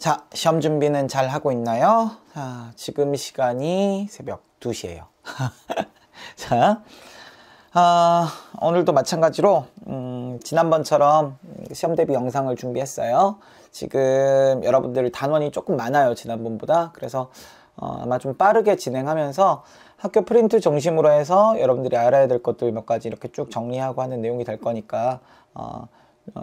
자, 시험 준비는 잘 하고 있나요? 자, 지금 시간이 새벽 2시예요. 자, 오늘도 마찬가지로 지난번처럼 시험 대비 영상을 준비했어요. 지금 여러분들 단원이 조금 많아요, 지난번보다. 그래서 아마 좀 빠르게 진행하면서 학교 프린트 중심으로 해서 여러분들이 알아야 될 것들 몇 가지 이렇게 쭉 정리하고 하는 내용이 될 거니까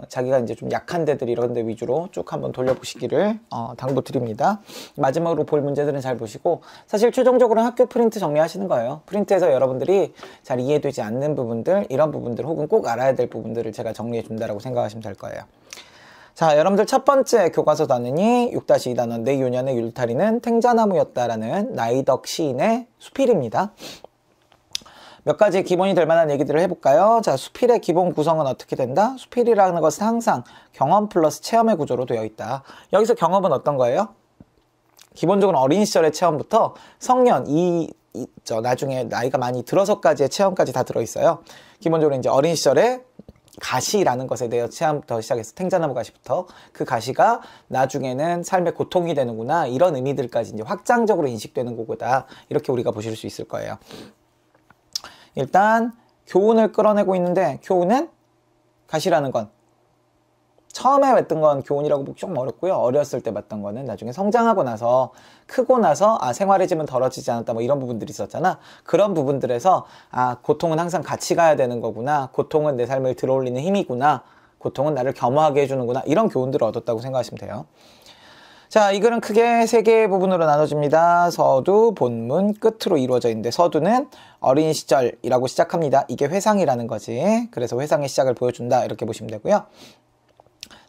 자기가 이제 좀 약한 데들 이런 데 위주로 쭉 한번 돌려보시기를 당부드립니다. 마지막으로 볼 문제들은 잘 보시고, 사실 최종적으로는 학교 프린트 정리하시는 거예요. 프린트에서 여러분들이 잘 이해되지 않는 부분들, 이런 부분들 혹은 꼭 알아야 될 부분들을 제가 정리해 준다라고 생각하시면 될 거예요. 자, 여러분들 첫 번째 교과서 단원이 6-2단원 내 요년의 율타리는 탱자나무였다라는 나이덕 시인의 수필입니다. 몇 가지 기본이 될 만한 얘기들을 해볼까요? 자, 수필의 기본 구성은 어떻게 된다? 수필이라는 것은 항상 경험 플러스 체험의 구조로 되어 있다. 여기서 경험은 어떤 거예요? 기본적으로 어린 시절의 체험부터 성년, 나중에 나이가 많이 들어서까지의 체험까지 다 들어있어요. 기본적으로 이제 어린 시절에 가시라는 것에 대해 체험부터 시작해서 탱자나무 가시부터 그 가시가 나중에는 삶의 고통이 되는구나, 이런 의미들까지 이제 확장적으로 인식되는 거다. 이렇게 우리가 보실 수 있을 거예요. 일단 교훈을 끌어내고 있는데, 교훈은 가시라는 건 처음에 봤던 건 교훈이라고 보기 좀 어렵고요. 어렸을 때 봤던 거는 나중에 성장하고 나서, 크고 나서 생활의 짐은 덜어지지 않았다, 뭐 이런 부분들이 있었잖아. 그런 부분들에서 고통은 항상 같이 가야 되는 거구나, 고통은 내 삶을 들어올리는 힘이구나, 고통은 나를 겸허하게 해주는구나, 이런 교훈들을 얻었다고 생각하시면 돼요. 자, 이 글은 크게 3개의 부분으로 나눠집니다. 서두, 본문, 끝으로 이루어져 있는데, 서두는 어린 시절이라고 시작합니다. 이게 회상이라는 거지. 그래서 회상의 시작을 보여준다, 이렇게 보시면 되고요.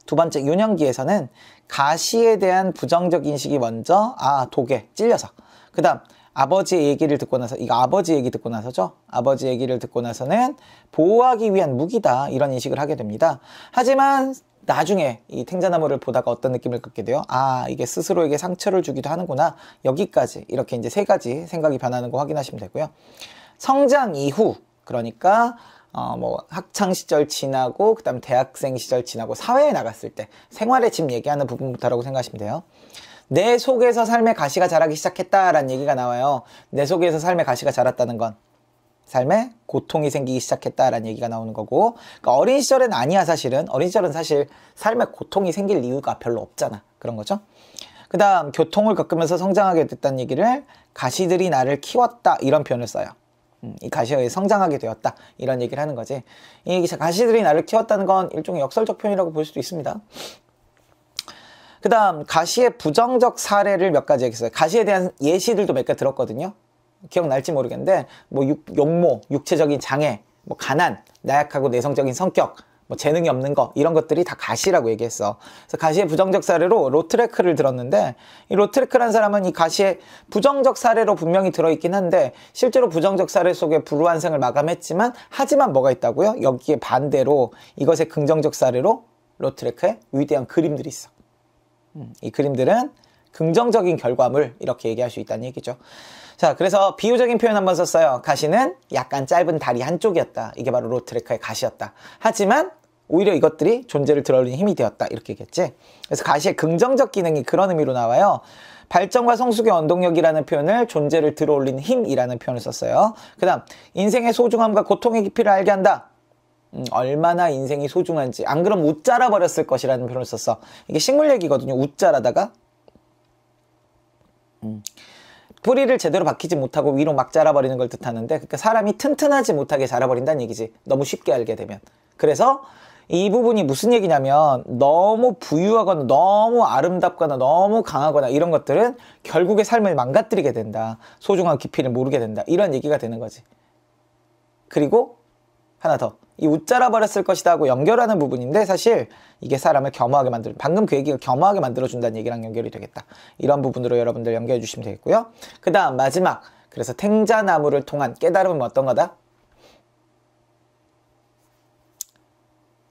두 번째, 유년기에서는 가시에 대한 부정적 인식이 먼저, 독에 찔려서. 그 다음, 아버지의 얘기를 듣고 나서, 이거 아버지 얘기 듣고 나서죠. 아버지 얘기를 듣고 나서는 보호하기 위한 무기다, 이런 인식을 하게 됩니다. 하지만 나중에 이 탱자나무를 보다가 어떤 느낌을 갖게 돼요? 이게 스스로에게 상처를 주기도 하는구나. 여기까지 이렇게 이제 3가지 생각이 변하는 거 확인하시면 되고요. 성장 이후, 그러니까 학창 시절 지나고, 그 다음 대학생 시절 지나고 사회에 나갔을 때 생활의 짐 얘기하는 부분부터라고 생각하시면 돼요. 내 속에서 삶의 가시가 자라기 시작했다라는 얘기가 나와요. 내 속에서 삶의 가시가 자랐다는 건 삶에 고통이 생기기 시작했다라는 얘기가 나오는 거고, 그러니까 어린 시절은 아니야. 사실은 어린 시절은 사실 삶에 고통이 생길 이유가 별로 없잖아. 그런 거죠. 그 다음, 교통을 겪으면서 성장하게 됐다는 얘기를 가시들이 나를 키웠다, 이런 표현을 써요. 이 가시에 성장하게 되었다, 이런 얘기를 하는 거지. 이 가시들이 나를 키웠다는 건 일종의 역설적 표현이라고 볼 수도 있습니다. 그 다음, 가시의 부정적 사례를 몇 가지 얘기했어요. 가시에 대한 예시들도 몇 개 들었거든요. 기억날지 모르겠는데, 용모, 육체적인 장애, 가난, 나약하고 내성적인 성격, 재능이 없는 거, 이런 것들이 다 가시라고 얘기했어. 그래서 가시의 부정적 사례로 로트레크를 들었는데, 이 로트레크라는 사람은 이 가시의 부정적 사례로 분명히 들어있긴 한데, 실제로 부정적 사례 속에 불우한 생을 마감했지만, 하지만 뭐가 있다고요? 여기에 반대로 이것의 긍정적 사례로 로트레크의 위대한 그림들이 있어. 이 그림들은 긍정적인 결과물, 이렇게 얘기할 수 있다는 얘기죠. 자, 그래서 비유적인 표현 한번 썼어요. 가시는 약간 짧은 다리 한쪽이었다. 이게 바로 로트레크의 가시였다. 하지만 오히려 이것들이 존재를 들어올리는 힘이 되었다, 이렇게 얘기했지. 그래서 가시의 긍정적 기능이 그런 의미로 나와요. 발전과 성숙의 원동력이라는 표현을 존재를 들어올리는 힘이라는 표현을 썼어요. 그 다음, 인생의 소중함과 고통의 깊이를 알게 한다. 얼마나 인생이 소중한지, 안 그럼 웃자라 버렸을 것이라는 표현을 썼어. 이게 식물 얘기거든요. 웃자라다가 뿌리를 제대로 박히지 못하고 위로 막 자라버리는 걸 뜻하는데, 그러니까 사람이 튼튼하지 못하게 자라버린다는 얘기지. 너무 쉽게 알게 되면. 그래서 이 부분이 무슨 얘기냐면, 너무 부유하거나 너무 아름답거나 너무 강하거나 이런 것들은 결국에 삶을 망가뜨리게 된다. 소중한 깊이를 모르게 된다. 이런 얘기가 되는 거지. 그리고 하나 더, 이 웃자라 버렸을 것이다 하고 연결하는 부분인데, 사실 이게 사람을 겸허하게 만들어, 방금 그 얘기가 겸허하게 만들어준다는 얘기랑 연결이 되겠다. 이런 부분으로 여러분들 연결해 주시면 되겠고요. 그 다음 마지막, 그래서 탱자나무를 통한 깨달음은 어떤 거다?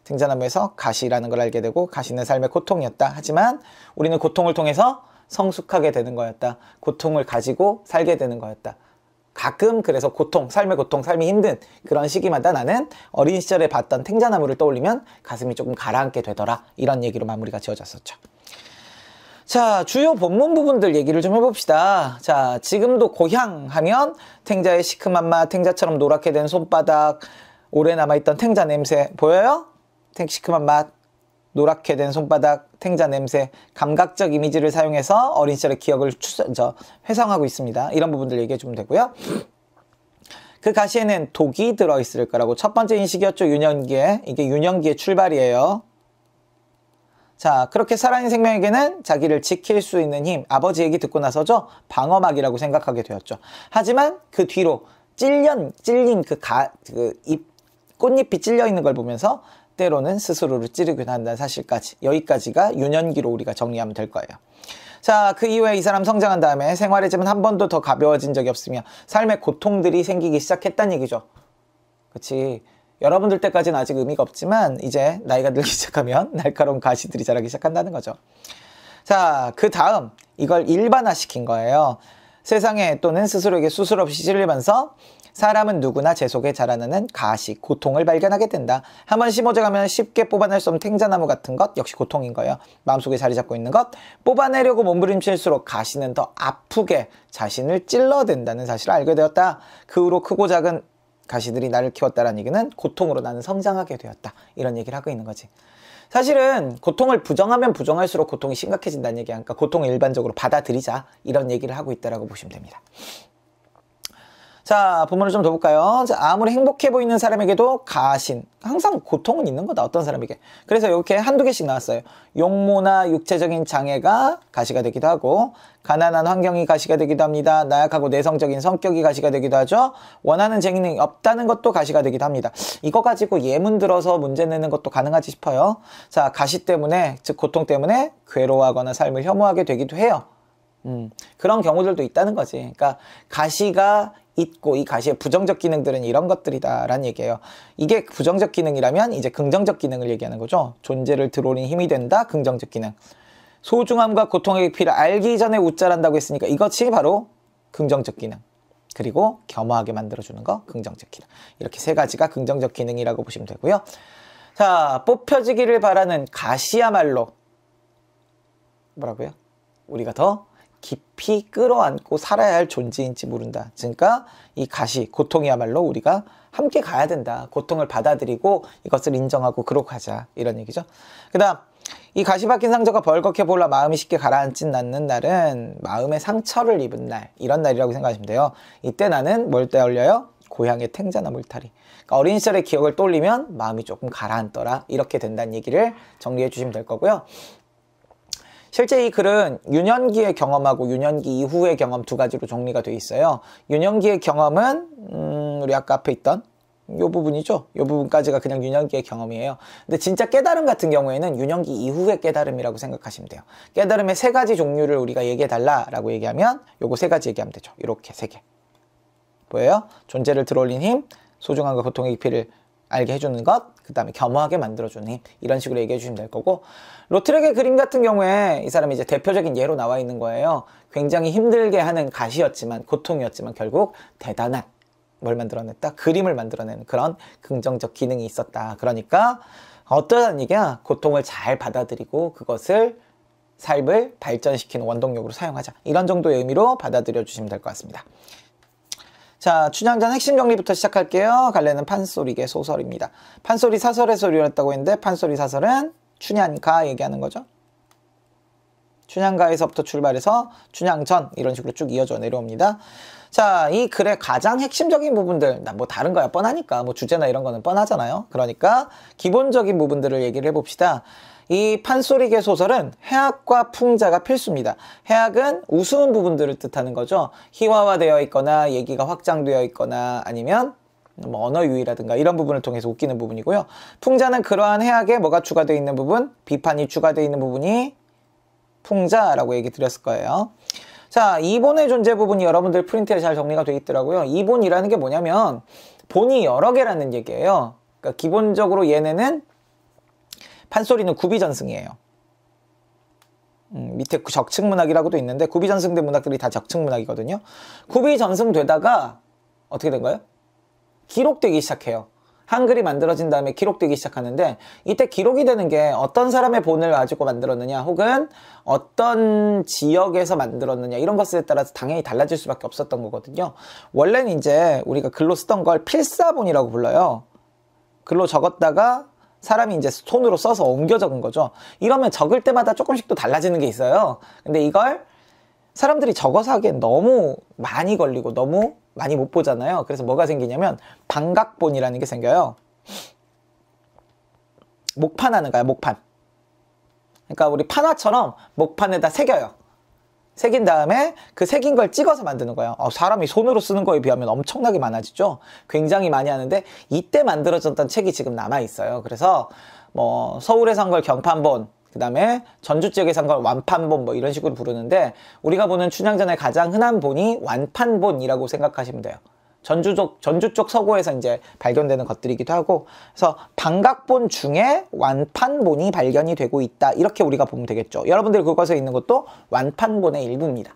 탱자나무에서 가시라는 걸 알게 되고, 가시는 삶의 고통이었다. 하지만 우리는 고통을 통해서 성숙하게 되는 거였다. 고통을 가지고 살게 되는 거였다. 가끔 그래서 고통, 삶의 고통, 삶이 힘든 그런 시기마다 나는 어린 시절에 봤던 탱자나무를 떠올리면 가슴이 조금 가라앉게 되더라. 이런 얘기로 마무리가 지어졌었죠. 자, 주요 본문 부분들 얘기를 좀 해봅시다. 자, 지금도 고향 하면 탱자의 시큼한 맛, 탱자처럼 노랗게 된 손바닥, 오래 남아있던 탱자 냄새 보여요? 시큼한 맛, 노랗게 된 손바닥, 탱자 냄새, 감각적 이미지를 사용해서 어린 시절의 기억을 회상하고 있습니다. 이런 부분들 얘기해주면 되고요. 그 가시에는 독이 들어있을 거라고 첫 번째 인식이었죠. 유년기에. 이게 유년기의 출발이에요. 자, 그렇게 살아있는 생명에게는 자기를 지킬 수 있는 힘, 아버지 얘기 듣고 나서죠. 방어막이라고 생각하게 되었죠. 하지만 그 뒤로 찔린 꽃잎이 찔려 있는 걸 보면서 때로는 스스로를 찌르기도 한다는 사실까지, 여기까지가 유년기로 우리가 정리하면 될 거예요. 자, 그 이후에 이 사람 성장한 다음에 생활의 짐은 한 번도 더 가벼워진 적이 없으며 삶의 고통들이 생기기 시작했다는 얘기죠. 그치? 여러분들 때까지는 아직 의미가 없지만 이제 나이가 들기 시작하면 날카로운 가시들이 자라기 시작한다는 거죠. 자, 그 다음 이걸 일반화시킨 거예요. 세상에 또는 스스로에게 수술 없이 찔리면서 사람은 누구나 제 속에 자라나는 가시, 고통을 발견하게 된다. 한번 심어져가면 쉽게 뽑아낼 수 없는 탱자나무 같은 것 역시 고통인 거예요. 마음속에 자리 잡고 있는 것, 뽑아내려고 몸부림칠수록 가시는 더 아프게 자신을 찔러댄다는 사실을 알게 되었다. 그 후로 크고 작은 가시들이 나를 키웠다라는 얘기는 고통으로 나는 성장하게 되었다. 이런 얘기를 하고 있는 거지. 사실은 고통을 부정하면 부정할수록 고통이 심각해진다는 얘기야. 그러니까 고통을 일반적으로 받아들이자. 이런 얘기를 하고 있다라고 보시면 됩니다. 자, 본문을 좀 더 볼까요? 자, 아무리 행복해 보이는 사람에게도 가신, 항상 고통은 있는 거다. 어떤 사람에게. 그래서 이렇게 한두 개씩 나왔어요. 용모나 육체적인 장애가 가시가 되기도 하고, 가난한 환경이 가시가 되기도 합니다. 나약하고 내성적인 성격이 가시가 되기도 하죠. 원하는 재능이 없다는 것도 가시가 되기도 합니다. 이거 가지고 예문 들어서 문제 내는 것도 가능하지 싶어요. 자, 가시 때문에, 즉 고통 때문에 괴로워하거나 삶을 혐오하게 되기도 해요. 그런 경우들도 있다는 거지. 그러니까 가시가 있고 이 가시의 부정적 기능들은 이런 것들이다 라는 얘기예요. 이게 부정적 기능이라면 이제 긍정적 기능을 얘기하는 거죠. 존재를 드러내는 힘이 된다. 긍정적 기능. 소중함과 고통의 깊이를 알기 전에 웃자란다고 했으니까 이것이 바로 긍정적 기능. 그리고 겸허하게 만들어주는 거 긍정적 기능. 이렇게 세 가지가 긍정적 기능이라고 보시면 되고요. 자, 뽑혀지기를 바라는 가시야말로 뭐라고요? 우리가 더 깊이 끌어안고 살아야 할 존재인지 모른다. 그러니까 이 가시, 고통이야말로 우리가 함께 가야 된다. 고통을 받아들이고 이것을 인정하고 그러고 가자. 이런 얘기죠. 그 다음 이 가시 박힌 상처가 벌겋게 보라 마음이 쉽게 가라앉진 않는 날은 마음의 상처를 입은 날, 이런 날이라고 생각하시면 돼요. 이때 나는 뭘 떠올려요? 고향의 탱자나 물타리. 그러니까 어린 시절의 기억을 떠올리면 마음이 조금 가라앉더라. 이렇게 된다는 얘기를 정리해 주시면 될 거고요. 실제 이 글은 유년기의 경험하고 유년기 이후의 경험 두 가지로 정리가 되어 있어요. 유년기의 경험은 우리 아까 앞에 있던 이 부분이죠. 이 부분까지가 그냥 유년기의 경험이에요. 근데 진짜 깨달음 같은 경우에는 유년기 이후의 깨달음이라고 생각하시면 돼요. 깨달음의 세 가지 종류를 우리가 얘기해달라라고 얘기하면 요거 세 가지 얘기하면 되죠. 이렇게 세 개. 보여요? 존재를 들어올린 힘, 소중함과 고통의 깊이를 알게 해주는 것, 그 다음에 겸허하게 만들어주는 힘, 이런 식으로 얘기해 주시면 될 거고, 로트렉의 그림 같은 경우에 이 사람이 이제 대표적인 예로 나와 있는 거예요. 굉장히 힘들게 하는 가시였지만, 고통이었지만 결국 대단한 뭘 만들어냈다? 그림을 만들어내는 그런 긍정적 기능이 있었다. 그러니까 어떠한 얘기야? 고통을 잘 받아들이고 그것을 삶을 발전시키는 원동력으로 사용하자. 이런 정도의 의미로 받아들여 주시면 될 것 같습니다. 자, 춘향전 핵심 정리부터 시작할게요. 갈래는 판소리계 소설입니다. 판소리 사설의 소리였다고 했는데 판소리 사설은 춘향가 얘기하는 거죠. 춘향가에서부터 출발해서 춘향전 이런 식으로 쭉 이어져 내려옵니다. 자, 이 글의 가장 핵심적인 부분들, 뭐 다른 거야 뻔하니까 뭐 주제나 이런 거는 뻔하잖아요. 그러니까 기본적인 부분들을 얘기를 해봅시다. 이 판소리계 소설은 해학과 풍자가 필수입니다. 해학은 우스운 부분들을 뜻하는 거죠. 희화화되어 있거나 얘기가 확장되어 있거나 아니면 뭐 언어 유희라든가 이런 부분을 통해서 웃기는 부분이고요. 풍자는 그러한 해학에 뭐가 추가되어 있는 부분, 비판이 추가되어 있는 부분이 풍자라고 얘기 드렸을 거예요. 자, 이본의 존재 부분이 여러분들 프린트에 잘 정리가 되어 있더라고요. 이본이라는 게 뭐냐면 본이 여러 개라는 얘기예요. 그러니까 기본적으로 얘네는 판소리는 구비전승이에요. 밑에 적층문학이라고도 있는데 구비전승된 문학들이 다 적층문학이거든요. 구비전승되다가 어떻게 된 거예요? 기록되기 시작해요. 한글이 만들어진 다음에 기록되기 시작하는데, 이때 기록이 되는 게 어떤 사람의 본을 가지고 만들었느냐, 혹은 어떤 지역에서 만들었느냐, 이런 것에 따라서 당연히 달라질 수밖에 없었던 거거든요. 원래는 이제 우리가 글로 쓰던 걸 필사본이라고 불러요. 글로 적었다가 사람이 이제 손으로 써서 옮겨 적은 거죠. 이러면 적을 때마다 조금씩 또 달라지는 게 있어요. 근데 이걸 사람들이 적어서 하기엔 너무 많이 걸리고 너무 많이 못 보잖아요. 그래서 뭐가 생기냐면 반각본이라는 게 생겨요. 목판하는 거야, 목판. 그러니까 우리 판화처럼 목판에다 새겨요. 새긴 다음에 그 새긴 걸 찍어서 만드는 거예요. 사람이 손으로 쓰는 거에 비하면 엄청나게 많아지죠. 굉장히 많이 하는데, 이때 만들어졌던 책이 지금 남아있어요. 그래서 뭐 서울에서 한 걸 경판본, 그 다음에 전주 지역에서 한 걸 완판본, 뭐 이런 식으로 부르는데, 우리가 보는 춘향전의 가장 흔한 본이 완판본이라고 생각하시면 돼요. 전주 쪽 서구에서 이제 발견되는 것들이기도 하고, 그래서 반각본 중에 완판본이 발견이 되고 있다, 이렇게 우리가 보면 되겠죠. 여러분들 교과서에 있는 것도 완판본의 일부입니다.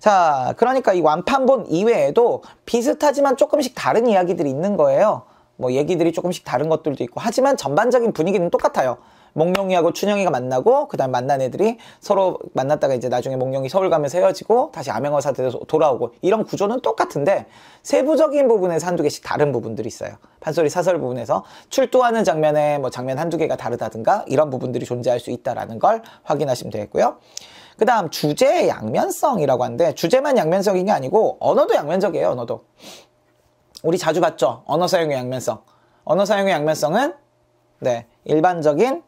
자, 그러니까 이 완판본 이외에도 비슷하지만 조금씩 다른 이야기들이 있는 거예요. 뭐 얘기들이 조금씩 다른 것들도 있고, 하지만 전반적인 분위기는 똑같아요. 몽룡이하고 춘향이가 만나고, 그 다음 만난 애들이 서로 만났다가 이제 나중에 몽룡이 서울 가면서 헤어지고 다시 암행어사대로 돌아오고, 이런 구조는 똑같은데 세부적인 부분에서 한두 개씩 다른 부분들이 있어요. 판소리 사설 부분에서 출두하는 장면에 뭐 장면 한두 개가 다르다든가 이런 부분들이 존재할 수 있다라는 걸 확인하시면 되겠고요. 그 다음 주제의 양면성이라고 하는데, 주제만 양면성인 게 아니고 언어도 양면적이에요. 언어도 우리 자주 봤죠. 언어 사용의 양면성. 언어 사용의 양면성은 일반적인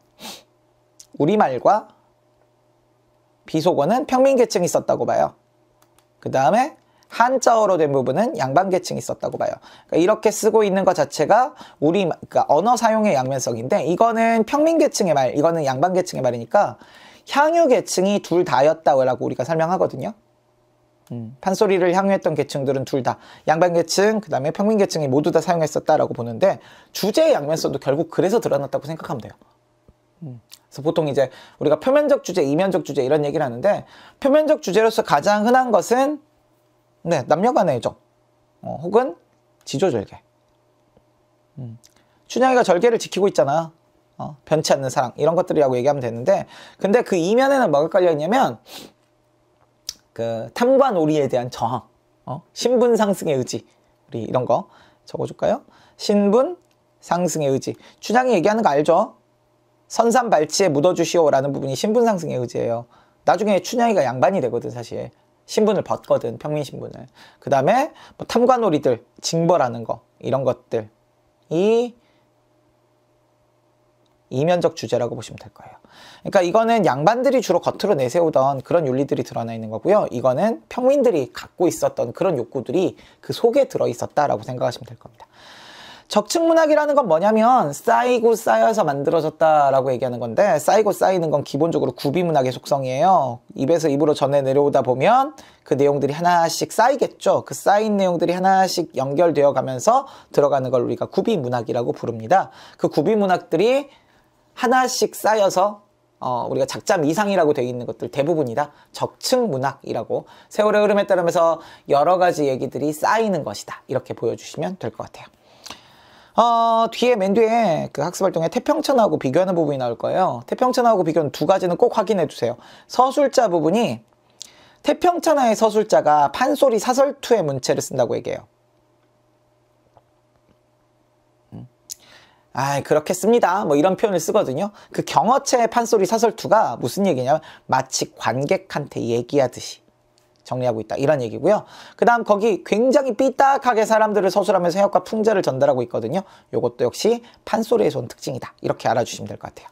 우리말과 비속어는 평민계층이 있었다고 봐요. 그 다음에 한자어로 된 부분은 양반계층이 있었다고 봐요. 그러니까 이렇게 쓰고 있는 것 자체가 그러니까 언어 사용의 양면성인데, 이거는 평민계층의 말, 이거는 양반계층의 말이니까 향유계층이 둘 다였다고 우리가 설명하거든요. 판소리를 향유했던 계층들은 둘 다, 양반계층, 그 다음에 평민계층이 모두 다 사용했었다라고 보는데, 주제의 양면성도 결국 그래서 드러났다고 생각하면 돼요. 그래서 보통 이제 우리가 표면적 주제, 이면적 주제 이런 얘기를 하는데, 표면적 주제로서 가장 흔한 것은 남녀간의 애정, 혹은 지조절개. 춘향이가 절개를 지키고 있잖아. 변치 않는 사랑, 이런 것들이라고 얘기하면 되는데, 근데 그 이면에는 뭐가 깔려있냐면 그 탐과 놀이에 대한 저항, 신분 상승의 의지, 우리 이런 거 적어줄까요? 신분 상승의 의지. 춘향이 얘기하는 거 알죠? 선산발치에 묻어주시오라는 부분이 신분 상승의 의지예요. 나중에 춘향이가 양반이 되거든, 사실. 신분을 벗거든, 평민 신분을. 그 다음에 뭐 탐과 놀이들, 징벌하는 거, 이런 것들, 이면적 주제라고 보시면 될 거예요. 그러니까 이거는 양반들이 주로 겉으로 내세우던 그런 윤리들이 드러나 있는 거고요. 이거는 평민들이 갖고 있었던 그런 욕구들이 그 속에 들어있었다라고 생각하시면 될 겁니다. 적층문학이라는 건 뭐냐면 쌓이고 쌓여서 만들어졌다라고 얘기하는 건데, 쌓이고 쌓이는 건 기본적으로 구비문학의 속성이에요. 입에서 입으로 전해 내려오다 보면 그 내용들이 하나씩 쌓이겠죠. 그 쌓인 내용들이 하나씩 연결되어 가면서 들어가는 걸 우리가 구비문학이라고 부릅니다. 그 구비문학들이 하나씩 쌓여서 우리가 작자 미상이라고 되어 있는 것들 대부분이다 적층문학이라고, 세월의 흐름에 따르면서 여러 가지 얘기들이 쌓이는 것이다, 이렇게 보여주시면 될 것 같아요. 뒤에 맨 뒤에 그 학습활동에 태평천하고 비교하는 부분이 나올 거예요. 태평천하고 비교는 두 가지는 꼭 확인해 두세요. 서술자 부분이, 태평천하의 서술자가 판소리 사설투의 문체를 쓴다고 얘기해요. 그렇겠습니다, 뭐 이런 표현을 쓰거든요. 그 경어체의 판소리 사설투가 무슨 얘기냐면 마치 관객한테 얘기하듯이 정리하고 있다, 이런 얘기고요. 그 다음 거기 굉장히 삐딱하게 사람들을 서술하면서 해역과 풍자를 전달하고 있거든요. 요것도 역시 판소리에서 온 특징이다, 이렇게 알아주시면 될 것 같아요.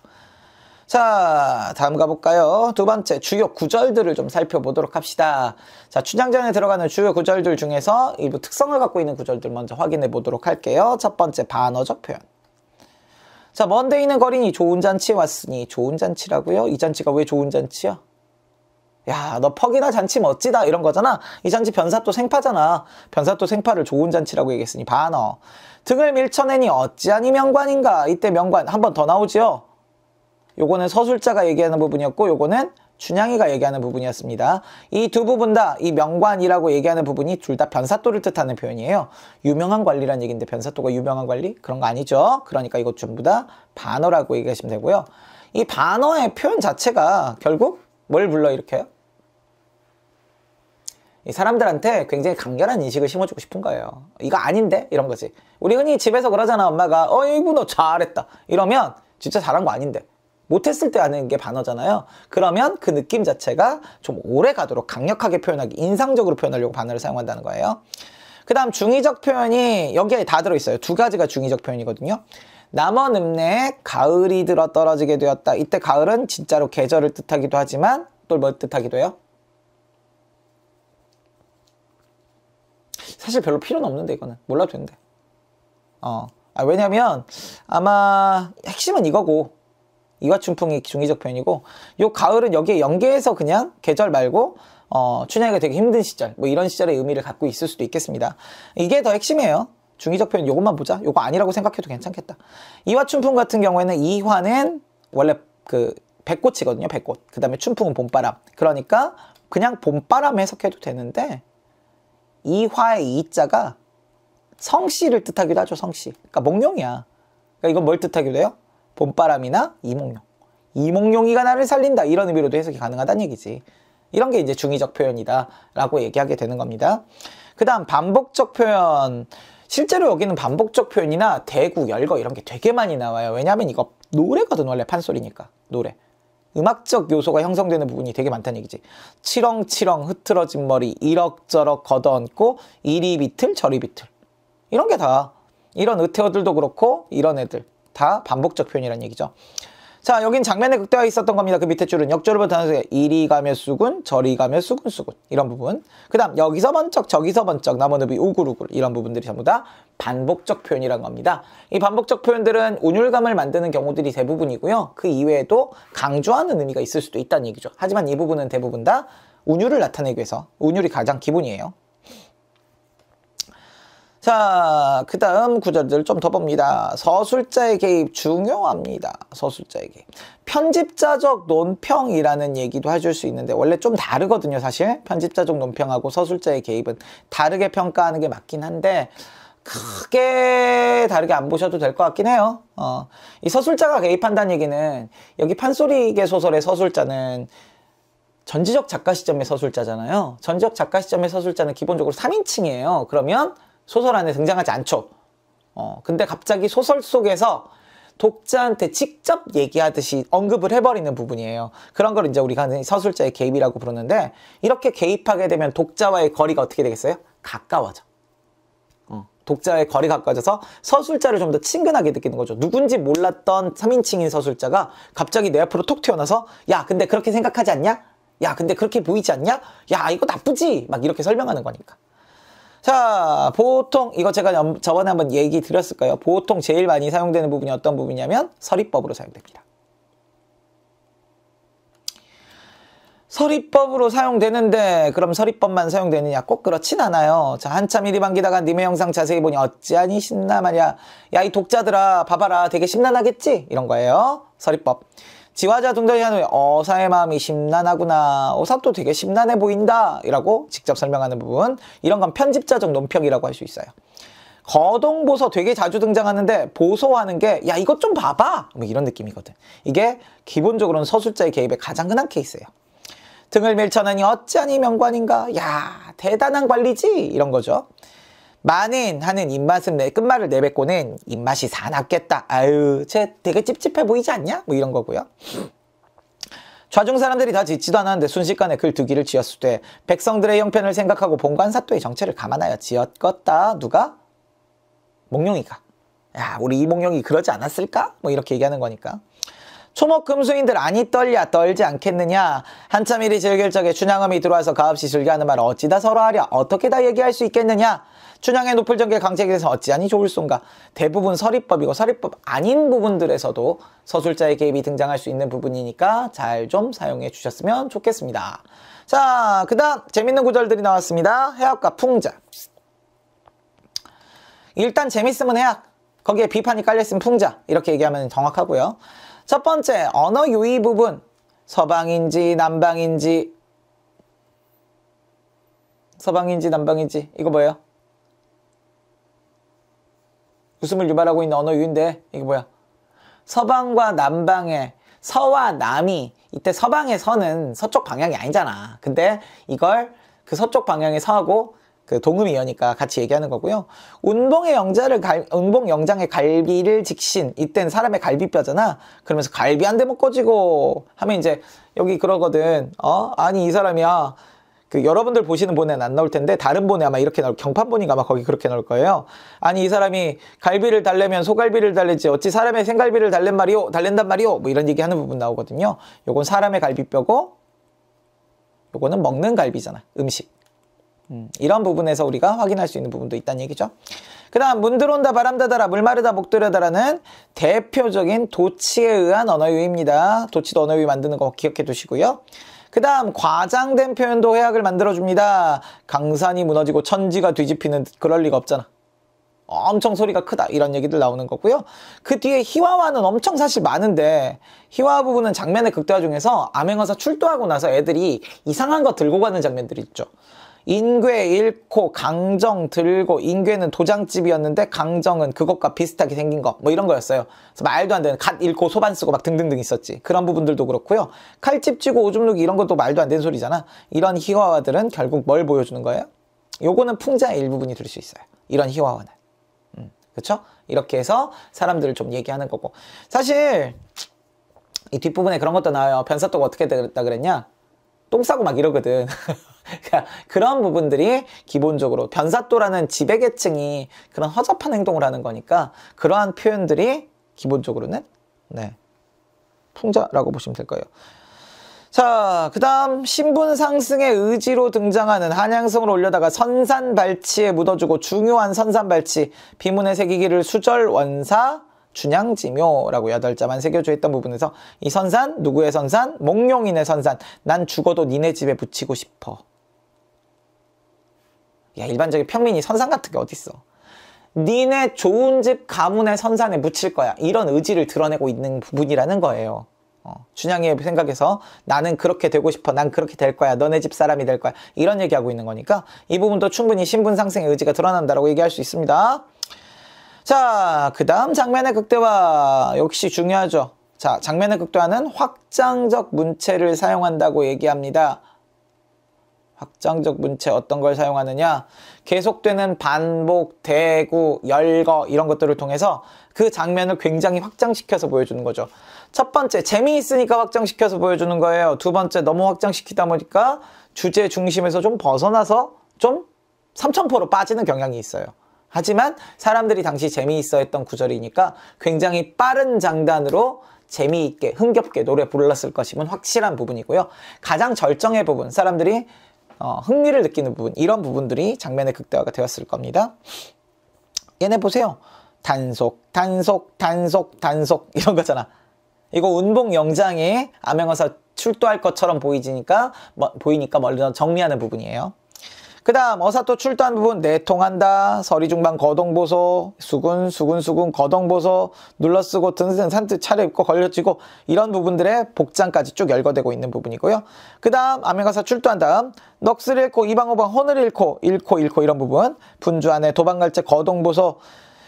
자, 다음 가볼까요? 두 번째, 주요 구절들을 좀 살펴보도록 합시다. 자, 춘향전에 들어가는 주요 구절들 중에서 일부 특성을 갖고 있는 구절들 먼저 확인해 보도록 할게요. 첫 번째, 반어적 표현. 자, 먼데 있는 거린이 좋은 잔치에 왔으니. 좋은 잔치라고요? 이 잔치가 왜 좋은 잔치야? 야, 너 퍽이나 잔치 멋지다, 이런 거잖아. 이 잔치 변사또 생파잖아. 변사또 생파를 좋은 잔치라고 얘기했으니 반어. 등을 밀쳐내니 어찌하니 명관인가. 이때 명관 한 번 더 나오지요. 요거는 서술자가 얘기하는 부분이었고, 요거는 춘향이가 얘기하는 부분이었습니다. 이 두 부분 다 이 명관이라고 얘기하는 부분이 둘 다 변사또를 뜻하는 표현이에요. 유명한 관리란 얘기인데 변사또가 유명한 관리? 그런 거 아니죠. 그러니까 이것 전부 다 반어라고 얘기하시면 되고요. 이 반어의 표현 자체가 결국 뭘 불러일으켜요? 이 사람들한테 굉장히 강렬한 인식을 심어주고 싶은 거예요. 이거 아닌데? 이런 거지. 우리 흔히 집에서 그러잖아. 엄마가 어이구 너 잘했다 이러면 진짜 잘한 거 아닌데 못했을 때 하는 게 반어잖아요. 그러면 그 느낌 자체가 좀 오래 가도록 강력하게 표현하기, 인상적으로 표현하려고 반어를 사용한다는 거예요. 그 다음 중의적 표현이 여기에 다 들어있어요. 두 가지가 중의적 표현이거든요. 남원읍내에 가을이 들어 떨어지게 되었다. 이때 가을은 진짜로 계절을 뜻하기도 하지만 또 뭘 뜻하기도 해요? 사실 별로 필요는 없는데 이거는 몰라도 되는데 왜냐면 아마 핵심은 이거고 이화춘풍이 중의적 표현이고 요 가을은 여기에 연계해서 그냥 계절 말고 춘향이가 되게 힘든 시절 뭐 이런 시절의 의미를 갖고 있을 수도 있겠습니다. 이게 더 핵심이에요. 중의적 표현 요것만 보자. 요거 아니라고 생각해도 괜찮겠다. 이화춘풍 같은 경우에는 이화는 원래 그 백꽃이거든요. 백꽃. 그 다음에 춘풍은 봄바람. 그러니까 그냥 봄바람 해석해도 되는데 이화의 이자가 성씨를 뜻하기도 하죠. 성씨. 그러니까 목룡이야. 그러니까 이건 뭘 뜻하기도 해요? 봄바람이나 이몽룡. 이몽룡이가 나를 살린다. 이런 의미로도 해석이 가능하다는 얘기지. 이런 게 이제 중의적 표현이다 라고 얘기하게 되는 겁니다. 그 다음 반복적 표현. 실제로 여기는 반복적 표현이나 대구, 열거 이런 게 되게 많이 나와요. 왜냐하면 이거 노래거든. 원래 판소리니까. 노래. 음악적 요소가 형성되는 부분이 되게 많다는 얘기지. 치렁치렁 흐트러진 머리 이럭저럭 걷어얹고 이리 비틀 저리 비틀 이런 게 다 이런 의태어들도 그렇고 이런 애들 다 반복적 표현이라는 얘기죠. 자, 여긴 장면의 극대화 있었던 겁니다. 그 밑에 줄은 역조를 단어에 이리 가며 수군 저리 가며 수군수군 이런 부분. 그 다음 여기서 번쩍 저기서 번쩍 나무늘이 우글우글 이런 부분들이 전부 다 반복적 표현이란 겁니다. 이 반복적 표현들은 운율감을 만드는 경우들이 대부분이고요. 그 이외에도 강조하는 의미가 있을 수도 있다는 얘기죠. 하지만 이 부분은 대부분 다 운율을 나타내기 위해서 운율이 가장 기본이에요. 자, 그 다음 구절들 좀 더 봅니다. 서술자의 개입 중요합니다. 서술자의 개입. 편집자적 논평이라는 얘기도 해줄 수 있는데 원래 좀 다르거든요. 사실 편집자적 논평하고 서술자의 개입은 다르게 평가하는 게 맞긴 한데 크게 다르게 안 보셔도 될 것 같긴 해요. 이 서술자가 개입한다는 얘기는 여기 판소리계 소설의 서술자는 전지적 작가 시점의 서술자잖아요. 전지적 작가 시점의 서술자는 기본적으로 3인칭이에요. 그러면 소설 안에 등장하지 않죠. 근데 갑자기 소설 속에서 독자한테 직접 얘기하듯이 언급을 해버리는 부분이에요. 그런 걸 이제 우리가 서술자의 개입이라고 부르는데 이렇게 개입하게 되면 독자와의 거리가 어떻게 되겠어요? 가까워져. 독자의 거리가 가까워져서 서술자를 좀 더 친근하게 느끼는 거죠. 누군지 몰랐던 3인칭인 서술자가 갑자기 내 앞으로 톡 튀어나와서 야 근데 그렇게 생각하지 않냐? 야 근데 그렇게 보이지 않냐? 야 이거 나쁘지? 막 이렇게 설명하는 거니까. 자, 보통 이거 제가 저번에 한번 얘기 드렸을 거예요. 보통 제일 많이 사용되는 부분이 어떤 부분이냐면 서리법으로 사용됩니다. 서리법으로 사용되는데 그럼 서리법만 사용되느냐? 꼭 그렇진 않아요. 자, 한참 이리 반기다가 님의 영상 자세히 보니 어찌하니 심란하냐? 야, 이 독자들아 봐봐라 되게 심란하겠지? 이런 거예요. 서리법. 지화자 둥더이 한 후에 어사의 마음이 심란하구나. 어사도 되게 심란해 보인다. 이라고 직접 설명하는 부분. 이런 건 편집자적 논평이라고 할 수 있어요. 거동보소 되게 자주 등장하는데 보소하는 게 야 이것 좀 봐봐. 뭐 이런 느낌이거든. 이게 기본적으로는 서술자의 개입의 가장 흔한 케이스예요. 등을 밀쳐내니 어찌하니 명관인가. 야 대단한 관리지. 이런 거죠. 만인 하는 입맛은 끝말을 내뱉고는 입맛이 사납겠다. 아유 쟤 되게 찝찝해 보이지 않냐? 뭐 이런 거고요. 좌중 사람들이 다 짓지도 않았는데 순식간에 글 두 기를 지었을 때 백성들의 형편을 생각하고 봉관사또의 정체를 감안하여 지었겠다. 누가? 몽룡이가. 야 우리 이몽룡이 그러지 않았을까? 뭐 이렇게 얘기하는 거니까. 초목금수인들 아니 떨지 않겠느냐. 한참 일이 즐길 적에 춘향엄이 들어와서 가없이 즐겨하는 말을 어찌다 서러하랴. 어떻게 다 얘기할 수 있겠느냐. 춘향의 높을 정계 강책에서 어찌하니 좋을쏜가. 대부분 서리법이고 서리법 아닌 부분들에서도 서술자의 개입이 등장할 수 있는 부분이니까 잘 좀 사용해 주셨으면 좋겠습니다. 자, 그 다음 재밌는 구절들이 나왔습니다. 해악과 풍자. 일단 재밌으면 해악, 거기에 비판이 깔려있으면 풍자, 이렇게 얘기하면 정확하고요. 첫 번째, 언어 유의 부분. 서방인지 남방인지, 서방인지 남방인지, 이거 뭐예요? 웃음을 유발하고 있는 언어 유인데 이거 뭐야? 서방과 남방의 서와 남이, 이때 서방의 서는 서쪽 방향이 아니잖아. 근데 이걸 그 서쪽 방향의 서하고 그 동음이어니까 같이 얘기하는 거고요. 운봉의 운봉 영장의 갈비를 직신, 이때는 사람의 갈비뼈잖아. 그러면서 갈비 한 대 묶어지고 하면 이제 여기 그러거든. 아니 이 사람이야. 그 여러분들 보시는 본에는 안 나올 텐데 다른 본에 아마 이렇게 나올, 경판본인가 아마 거기 그렇게 나올 거예요. 아니 이 사람이 갈비를 달래면 소갈비를 달래지 어찌 사람의 생갈비를 달랜단 말이오 뭐 이런 얘기하는 부분 나오거든요. 요건 사람의 갈비뼈고 요거는 먹는 갈비잖아. 음식. 이런 부분에서 우리가 확인할 수 있는 부분도 있다는 얘기죠. 그 다음 문 들어온다 바람 닫아라 물 마르다 목 들여다라는 대표적인 도치에 의한 언어유희입니다. 도치도 언어유희 만드는 거 기억해 두시고요. 그 다음 과장된 표현도 해악을 만들어줍니다. 강산이 무너지고 천지가 뒤집히는, 그럴 리가 없잖아. 엄청 소리가 크다 이런 얘기들 나오는 거고요. 그 뒤에 희화화는 엄청 사실 많은데 희화화 부분은 장면의 극대화 중에서 암행어사 출두하고 나서 애들이 이상한 거 들고 가는 장면들이 있죠. 인괴 잃고 강정 들고, 인괴는 도장집이었는데 강정은 그것과 비슷하게 생긴 거 뭐 이런 거였어요. 그래서 말도 안 되는 갓 잃고 소반 쓰고 막 등등등 있었지. 그런 부분들도 그렇고요. 칼집 쥐고 오줌 누기 이런 것도 말도 안 되는 소리잖아. 이런 희화화들은 결국 뭘 보여주는 거예요? 요거는 풍자의 일부분이 될 수 있어요. 이런 희화화는. 그쵸? 이렇게 해서 사람들을 좀 얘기하는 거고. 사실 이 뒷부분에 그런 것도 나와요. 변사또가 어떻게 됐다 그랬냐? 똥 싸고 막 이러거든. 그러니까 그런 부분들이 기본적으로 변사또라는 지배계층이 그런 허접한 행동을 하는 거니까 그러한 표현들이 기본적으로는 풍자라고 보시면 될 거예요. 자, 그 다음 신분 상승의 의지로 등장하는 한양성을 올려다가 선산발치에 묻어주고 중요한 선산발치, 비문의 새기기를 수절 원사 준양지묘라고 8자만 새겨져 있던 부분에서 이 선산, 누구의 선산? 몽룡인의 선산. 난 죽어도 니네 집에 붙이고 싶어. 야, 일반적인 평민이 선산 같은 게 어딨어. 니네 좋은 집 가문의 선산에 묻힐 거야. 이런 의지를 드러내고 있는 부분이라는 거예요. 준양이의 생각에서 나는 그렇게 되고 싶어. 난 그렇게 될 거야. 너네 집 사람이 될 거야. 이런 얘기하고 있는 거니까 이 부분도 충분히 신분 상승의 의지가 드러난다라고 얘기할 수 있습니다. 자, 그 다음 장면의 극대화 역시 중요하죠. 자, 장면의 극대화는 확장적 문체를 사용한다고 얘기합니다. 확장적 문체 어떤 걸 사용하느냐? 계속되는 반복, 대구, 열거 이런 것들을 통해서 그 장면을 굉장히 확장시켜서 보여주는 거죠. 첫 번째, 재미있으니까 확장시켜서 보여주는 거예요. 두 번째, 너무 확장시키다 보니까 주제 중심에서 좀 벗어나서 좀 삼천포로 빠지는 경향이 있어요. 하지만 사람들이 당시 재미있어 했던 구절이니까 굉장히 빠른 장단으로 재미있게 흥겹게 노래 불렀을 것임은 확실한 부분이고요. 가장 절정의 부분, 사람들이 흥미를 느끼는 부분, 이런 부분들이 장면의 극대화가 되었을 겁니다. 얘네 보세요. 단속, 단속, 단속, 단속 이런 거잖아. 이거 운봉 영장에 암행어사 출두할 것처럼 보이니까 멀리 정리하는 부분이에요. 그 다음 어사또 출두한 부분, 내통한다, 서리중방 거동보소, 수군, 거동보소, 눌러쓰고 등등 산뜻 차려입고 걸려지고 이런 부분들의 복장까지 쭉 열거되고 있는 부분이고요. 그 다음 암행어사 출두한 다음 넋을 잃고 이방오방 혼을 잃고 이런 부분, 분주 안에 도망갈제 거동보소,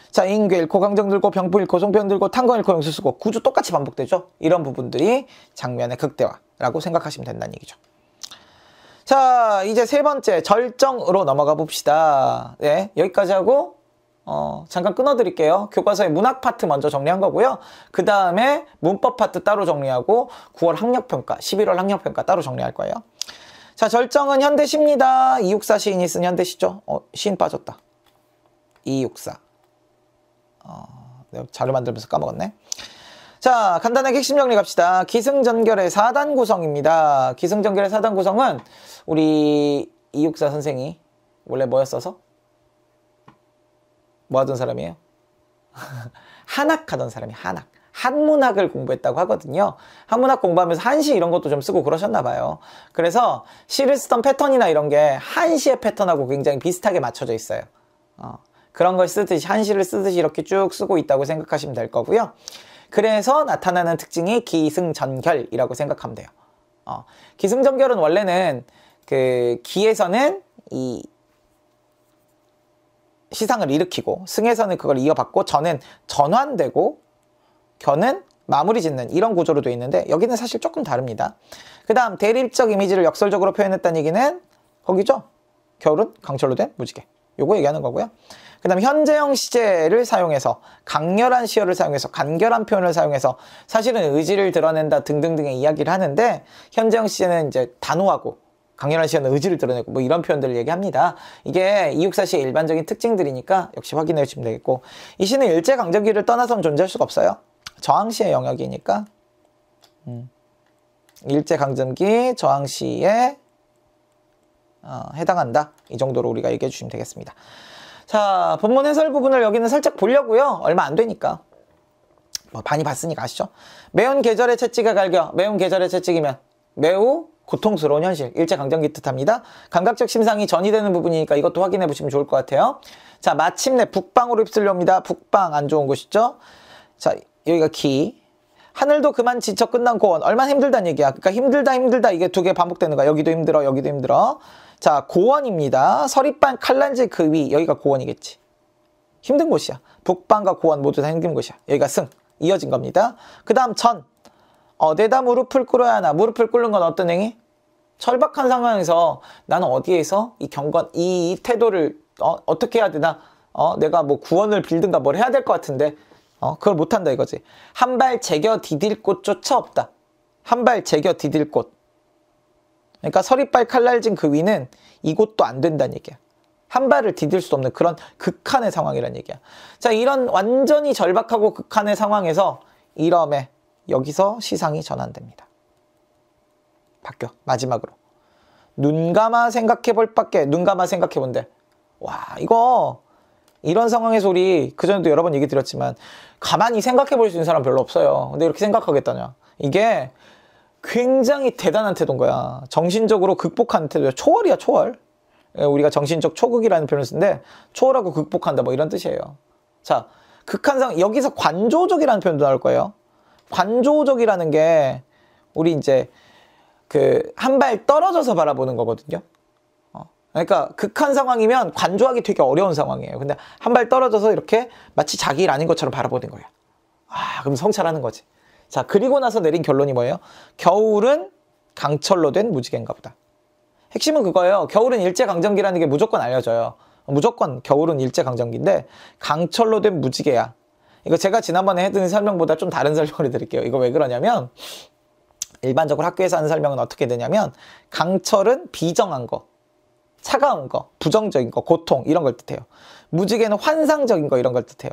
자, 인괴 잃고 강정 들고 병부 잃고 송편 들고 탄건 잃고 용수 쓰고 구조 똑같이 반복되죠. 이런 부분들이 장면의 극대화라고 생각하시면 된다는 얘기죠. 자, 이제 세 번째 절정으로 넘어가 봅시다. 네, 여기까지 하고 잠깐 끊어드릴게요. 교과서의 문학 파트 먼저 정리한 거고요. 그 다음에 문법 파트 따로 정리하고 9월 학력평가, 11월 학력평가 따로 정리할 거예요. 자, 절정은 현대시입니다. 이육사 시인이 쓴 현대시죠. 시인 빠졌다. 이육사. 내가 자료 만들면서 까먹었네. 자, 간단하게 핵심 정리 갑시다. 기승전결의 4단 구성입니다. 기승전결의 4단 구성은 우리 이육사 선생이 원래 뭐였어서? 뭐 하던 사람이에요? 한학하던 사람이 한학. 한문학을 공부했다고 하거든요. 한문학 공부하면서 한시 이런 것도 좀 쓰고 그러셨나 봐요. 그래서 시를 쓰던 패턴이나 이런 게 한시의 패턴하고 굉장히 비슷하게 맞춰져 있어요. 그런 걸 쓰듯이 한시를 쓰듯이 이렇게 쭉 쓰고 있다고 생각하시면 될 거고요. 그래서 나타나는 특징이 기승전결이라고 생각하면 돼요. 기승전결은 원래는 그 기에서는 이 시상을 일으키고 승에서는 그걸 이어받고 전은 전환되고 겨는 마무리 짓는 이런 구조로 되어 있는데 여기는 사실 조금 다릅니다. 그 다음 대립적 이미지를 역설적으로 표현했다는 얘기는 거기죠. 겨울은 강철로 된 무지개. 요거 얘기하는 거고요. 그 다음 현재형 시제를 사용해서 강렬한 시어를 사용해서 간결한 표현을 사용해서 사실은 의지를 드러낸다 등등등의 이야기를 하는데 현재형 시제는 이제 단호하고 강렬한 시어는 의지를 드러내고 뭐 이런 표현들을 얘기합니다. 이게 이육사시의 일반적인 특징들이니까 역시 확인해 주시면 되겠고 이 시는 일제강점기를 떠나서는 존재할 수가 없어요. 저항시의 영역이니까 일제강점기 저항시에 해당한다. 이 정도로 우리가 얘기해 주시면 되겠습니다. 자, 본문 해설 부분을 여기는 살짝 보려고요. 얼마 안 되니까. 뭐 많이 봤으니까 아시죠? 매운 계절의 채찍에 갈겨. 매운 계절의 채찍이면 매우 고통스러운 현실. 일제강점기 뜻합니다. 감각적 심상이 전이되는 부분이니까 이것도 확인해 보시면 좋을 것 같아요. 자, 마침내 북방으로 휩쓸려 옵니다. 북방 안 좋은 곳이죠. 자, 여기가 기. 하늘도 그만 지쳐 끝난 고원. 얼마나 힘들다는 얘기야. 그러니까 힘들다 이게 두 개 반복되는 거야. 여기도 힘들어 여기도 힘들어. 자, 고원입니다. 서리반 칼난지 그 위. 여기가 고원이겠지. 힘든 곳이야. 북방과 고원 모두 다 힘든 곳이야. 여기가 승. 이어진 겁니다. 그 다음 전. 어디다 무릎을 꿇어야 하나. 무릎을 꿇는 건 어떤 행위? 절박한 상황에서 나는 어디에서 이 경건, 이 태도를 어떻게 해야 되나? 내가 뭐 구원을 빌든가 뭘 해야 될 것 같은데 그걸 못한다 이거지. 한 발 제겨 디딜 곳조차 없다. 한 발 제겨 디딜 곳. 그러니까 서리발 칼날진 그 위는 이곳도 안 된다는 얘기야. 한 발을 디딜 수 없는 그런 극한의 상황이란 얘기야. 자, 이런 완전히 절박하고 극한의 상황에서 이럼에 여기서 시상이 전환됩니다. 바뀌어. 마지막으로. 눈 감아 생각해 볼 밖에. 눈 감아 생각해 본대. 와, 이거 이런 상황에서 우리 그전에도 여러 번 얘기 드렸지만 가만히 생각해 볼 수 있는 사람 별로 없어요. 근데 이렇게 생각하겠다냐. 이게 굉장히 대단한 태도인 거야. 정신적으로 극복하는 태도야. 초월이야, 초월. 우리가 정신적 초극이라는 표현을 쓰는데 초월하고 극복한다 뭐 이런 뜻이에요. 자, 극한 상황. 여기서 관조적이라는 표현도 나올 거예요. 관조적이라는 게 우리 이제 그 한 발 떨어져서 바라보는 거거든요. 그러니까 극한 상황이면 관조하기 되게 어려운 상황이에요. 근데 한 발 떨어져서 이렇게 마치 자기 일 아닌 것처럼 바라보는 거야. 그럼 성찰하는 거지. 자, 그리고 나서 내린 결론이 뭐예요? 겨울은 강철로 된 무지개인가 보다. 핵심은 그거예요. 겨울은 일제강점기라는 게 무조건 알려져요. 무조건 겨울은 일제강점기인데 강철로 된 무지개야. 이거 제가 지난번에 해드린 설명보다 좀 다른 설명을 드릴게요. 이거 왜 그러냐면 일반적으로 학교에서 하는 설명은 어떻게 되냐면 강철은 비정한 거, 차가운 거, 부정적인 거, 고통 이런 걸 뜻해요. 무지개는 환상적인 거 이런 걸 뜻해요.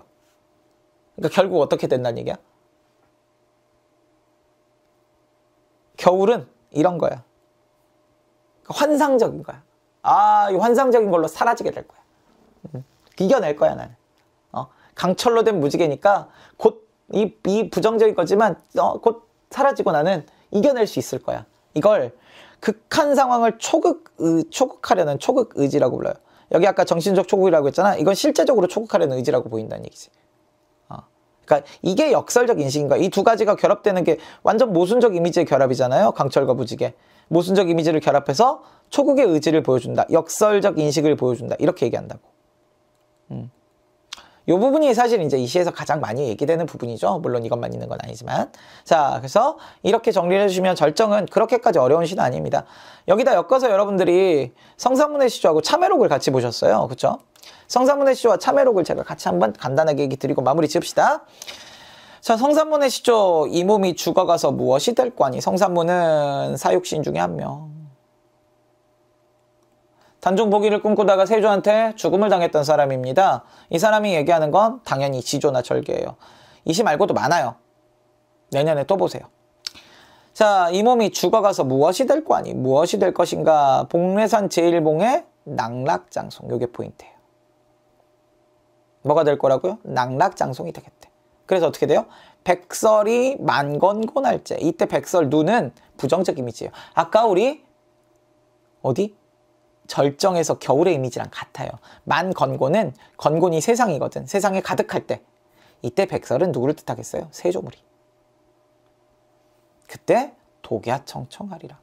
그러니까 결국 어떻게 된다는 얘기야? 겨울은 이런 거야. 그러니까 환상적인 거야. 이 환상적인 걸로 사라지게 될 거야. 이겨낼 거야 나는. 강철로 된 무지개니까 곧 이 부정적인 거지만 곧 사라지고 나는 이겨낼 수 있을 거야. 이걸 극한 상황을 초극하려는 초극 의지라고 불러요. 여기 아까 정신적 초극이라고 했잖아. 이건 실제적으로 초극하려는 의지라고 보인다는 얘기지. 그러니까 이게 역설적 인식인 거야. 이 두 가지가 결합되는 게 완전 모순적 이미지의 결합이잖아요. 강철과 무지개. 모순적 이미지를 결합해서 초극의 의지를 보여준다. 역설적 인식을 보여준다. 이렇게 얘기한다고. 이 부분이 사실 이제 이 시에서 가장 많이 얘기되는 부분이죠. 물론 이것만 있는 건 아니지만. 자, 그래서 이렇게 정리를 해주시면 절정은 그렇게까지 어려운 시는 아닙니다. 여기다 엮어서 여러분들이 성사문의 시조하고 참회록을 같이 보셨어요. 그쵸? 성사문의 시조와 참회록을 제가 같이 한번 간단하게 얘기 드리고 마무리 지읍시다. 자, 성산문의 시조. 이 몸이 죽어가서 무엇이 될 거니? 성산문은 사육신 중에 한 명. 단종 복위를 꿈꾸다가 세조한테 죽음을 당했던 사람입니다. 이 사람이 얘기하는 건 당연히 지조나 절개예요. 이 시 말고도 많아요. 내년에 또 보세요. 자, 이 몸이 죽어가서 무엇이 될 거 아니? 무엇이 될 것인가? 복례산 제1봉의 낙락장송. 요게 포인트예요. 뭐가 될 거라고요? 낙락장송이 되겠대. 그래서 어떻게 돼요? 백설이 만건곤할제. 이때 백설 눈은 부정적 이미지예요. 아까 우리 어디? 절정에서 겨울의 이미지랑 같아요. 만건곤은 건곤이 세상이거든. 세상에 가득할 때. 이때 백설은 누구를 뜻하겠어요? 세조물이. 그때 독야청청하리라.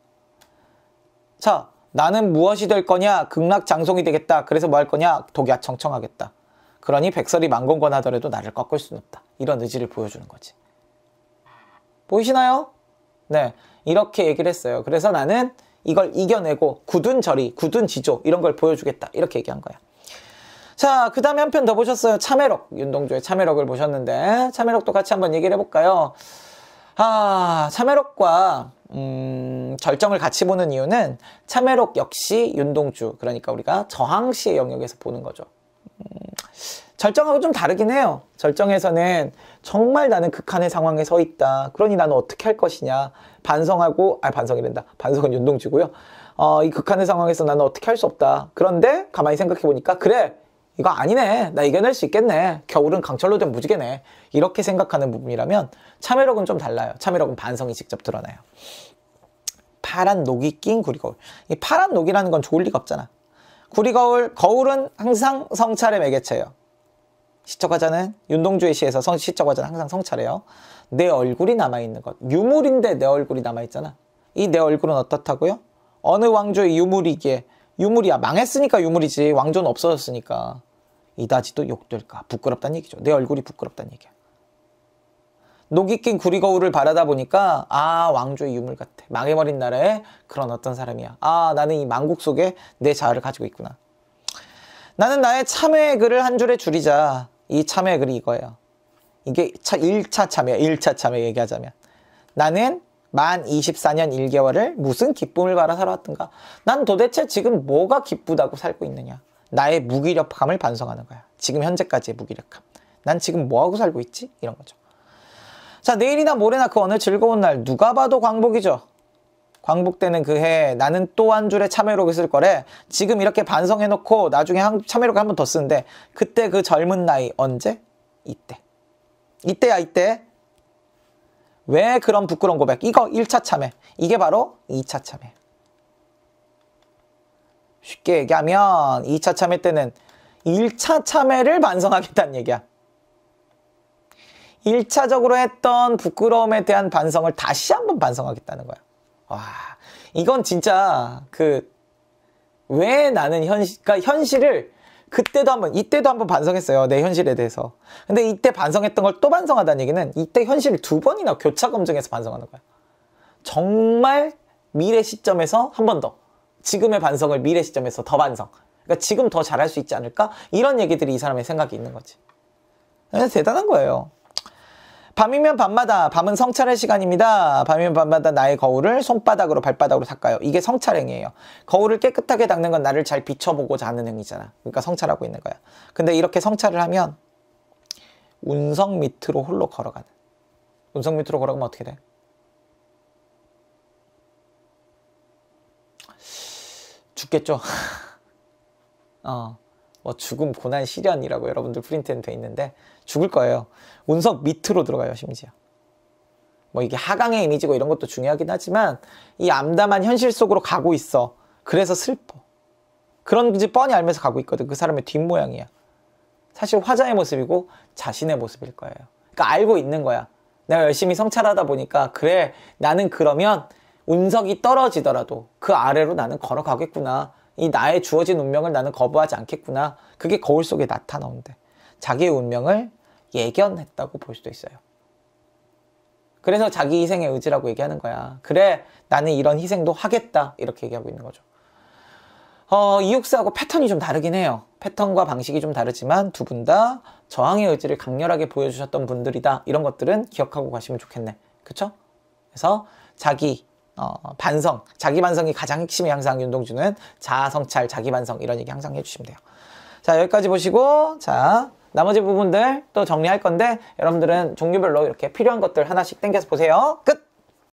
자, 나는 무엇이 될 거냐? 극락장송이 되겠다. 그래서 뭐 할 거냐? 독야청청하겠다. 그러니 백설이 만공권하더라도 나를 꺾을 수는 없다. 이런 의지를 보여주는 거지. 보이시나요? 네, 이렇게 얘기를 했어요. 그래서 나는 이걸 이겨내고 굳은 저리, 굳은 지조 이런 걸 보여주겠다. 이렇게 얘기한 거야. 자, 그 다음에 한 편 더 보셨어요. 참회록. 윤동주의 참회록을 보셨는데 참회록도 같이 한번 얘기를 해볼까요? 참회록과 절정을 같이 보는 이유는 참회록 역시 윤동주, 그러니까 우리가 저항시의 영역에서 보는 거죠. 절정하고 좀 다르긴 해요. 절정에서는 정말 나는 극한의 상황에 서 있다. 그러니 나는 어떻게 할 것이냐. 반성이란다. 반성은 윤동주고요. 이 극한의 상황에서 나는 어떻게 할 수 없다. 그런데 가만히 생각해 보니까 그래, 이거 아니네. 나 이겨낼 수 있겠네. 겨울은 강철로 된 무지개네. 이렇게 생각하는 부분이라면 참회록은 좀 달라요. 참회록은 반성이 직접 드러나요. 파란 녹이 낀 구리거울. 이 파란 녹이라는 건 좋을 리가 없잖아. 거울은 항상 성찰의 매개체예요. 시적화자는 윤동주의 시에서 시적화자는 항상 성찰해요. 내 얼굴이 남아있는 것. 유물인데 내 얼굴이 남아있잖아. 이 내 얼굴은 어떻다고요? 어느 왕조의 유물이기에. 유물이야. 망했으니까 유물이지. 왕조는 없어졌으니까. 이다지도 욕될까. 부끄럽다는 얘기죠. 내 얼굴이 부끄럽다는 얘기야. 녹이 낀 구리거울을 바라다 보니까 왕조의 유물 같아. 망해버린 나라에 그런 어떤 사람이야. 나는 이 망국 속에 내 자아를 가지고 있구나. 나는 나의 참회의 글을 한 줄에 줄이자. 이 참회의 글이 이거예요. 이게 1차 참회, 1차 참회 얘기하자면. 나는 만 24년 1개월을 무슨 기쁨을 바라 살아왔던가. 난 도대체 지금 뭐가 기쁘다고 살고 있느냐. 나의 무기력함을 반성하는 거야. 지금 현재까지의 무기력함. 난 지금 뭐하고 살고 있지? 이런 거죠. 자, 내일이나 모레나 그 어느 즐거운 날 누가 봐도 광복이죠. 광복되는 그 해에 나는 또 한 줄의 참회록을 쓸 거래. 지금 이렇게 반성해놓고 나중에 참회록을 한 번 더 쓰는데 그때 그 젊은 나이 언제? 이때야 이때. 왜 그런 부끄러운 고백? 이거 1차 참회. 이게 바로 2차 참회. 쉽게 얘기하면 2차 참회 때는 1차 참회를 반성하겠다는 얘기야. 1차적으로 했던 부끄러움에 대한 반성을 다시 한번 반성하겠다는 거야. 와, 이건 진짜 왜 나는 현실을 이때도 한번 반성했어요. 내 현실에 대해서. 근데 이때 반성했던 걸 또 반성하다는 얘기는 이때 현실을 2번이나 교차 검증해서 반성하는 거야. 정말 미래 시점에서 한 번 더. 지금의 반성을 미래 시점에서 더 반성. 그러니까 지금 더 잘할 수 있지 않을까? 이런 얘기들이 이 사람의 생각이 있는 거지. 대단한 거예요. 밤이면 밤마다, 밤은 성찰의 시간입니다. 밤이면 밤마다 나의 거울을 손바닥으로 발바닥으로 닦아요. 이게 성찰행위예요. 거울을 깨끗하게 닦는 건 나를 잘 비춰보고자 하는 행위잖아. 그러니까 성찰하고 있는 거야. 근데 이렇게 성찰을 하면 운석 밑으로 홀로 걸어가는. 운석 밑으로 걸어가면 어떻게 돼? 죽겠죠. 뭐 죽음, 고난, 시련이라고 여러분들 프린트는 돼 있는데 죽을 거예요. 운석 밑으로 들어가요. 심지어 뭐 이게 하강의 이미지고 이런 것도 중요하긴 하지만 이 암담한 현실 속으로 가고 있어. 그래서 슬퍼. 그런지 뻔히 알면서 가고 있거든. 그 사람의 뒷모양이야. 사실 화자의 모습이고 자신의 모습일 거예요. 그러니까 알고 있는 거야. 내가 열심히 성찰하다 보니까 그래, 나는 그러면 운석이 떨어지더라도 그 아래로 나는 걸어가겠구나. 이 나의 주어진 운명을 나는 거부하지 않겠구나. 그게 거울 속에 나타나온대. 자기의 운명을 예견했다고 볼 수도 있어요. 그래서 자기 희생의 의지라고 얘기하는 거야. 그래, 나는 이런 희생도 하겠다. 이렇게 얘기하고 있는 거죠. 이육스하고 패턴이 좀 다르긴 해요. 패턴과 방식이 좀 다르지만 두 분 다 저항의 의지를 강렬하게 보여주셨던 분들이다. 이런 것들은 기억하고 가시면 좋겠네. 그쵸? 그래서 자기 반성이 가장 핵심이 항상 윤동주는 자아성찰, 자기반성 이런 얘기 항상 해주시면 돼요. 자, 여기까지 보시고 자, 나머지 부분들 또 정리할 건데 여러분들은 종류별로 이렇게 필요한 것들 하나씩 땡겨서 보세요. 끝!